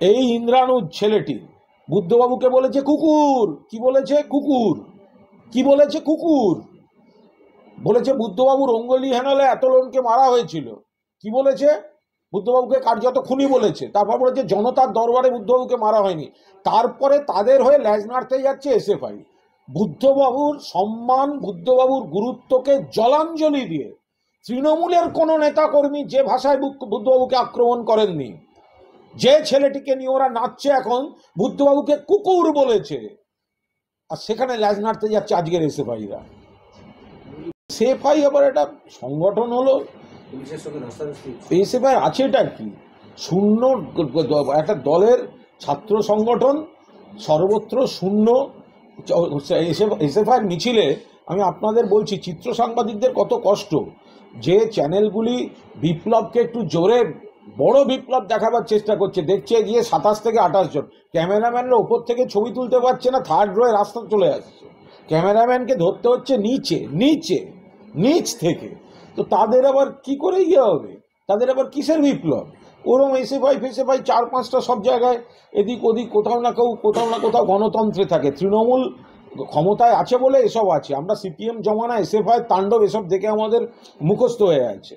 এই ইন্দ্রাণুজ ছেলেটি বুদ্ধবাবুকে বলেছে কুকুর। কি বলেছে? কুকুর। কি বলেছে? কুকুর বলেছে। বুদ্ধবাবুর অঙ্গলি হেনালে এত লোককে মারা হয়েছিল। কি বলেছে? বুদ্ধবাবুকে কার্যত খুনি বলেছে। তারপর বলেছে জনতার দরবারে বুদ্ধবাবুকে মারা হয়নি। তারপরে তাদের হয়ে ল্যাজ নাড়তে যাচ্ছে এসএফআই। বুদ্ধবাবুর সম্মান, বুদ্ধবাবুর গুরুত্বকে জলাঞ্জলি দিয়ে তৃণমূলের কোনো নেতাকর্মী যে ভাষায় বুদ্ধবাবুকে আক্রমণ করেননি, যে ছেলেটিকে নিয়ে ওরা নাচছে এখন, বুদ্ধবাবুকে কুকুর বলেছে, আর সেখানে ল্যাজ নাড়তে যাচ্ছে আজকের এসএফআইরা। এসএফআই আবার একটা সংগঠন হলো, এসএফআই আছে এটা কি? শূন্য একটা দলের ছাত্র সংগঠন, সর্বত্র শূন্য। এসএফআই মিছিলে আমি আপনাদের বলছি, চিত্র সাংবাদিকদের কত কষ্ট। যে চ্যানেলগুলি বিপ্লবকে একটু জোরে বড় বিপ্লব দেখাবার চেষ্টা করছে, দেখছে গিয়ে 27 থেকে 28 জন ক্যামেরাম্যানরা ওপর থেকে ছবি তুলতে পারছে না, থার্ড রোয়ে রাস্তা চলে আসছে, ক্যামেরাম্যানকে ধরতে হচ্ছে নিচে নিচে নিচ থেকে। তো তাদের আবার কি করে ইয়ে হবে? তাদের আবার কিসের বিপ্লব? ওরম এসএফআই ফেসএফআই 4-5টা সব জায়গায় এদিক ওদিক কোথাও না কোথাও গণতন্ত্রে থাকে। তৃণমূল ক্ষমতায় আছে বলে এসব আছে। আমরা সিপিএম জমানা, এসএফআই তাণ্ডব এসব দেখে আমাদের মুখস্থ হয়ে আছে।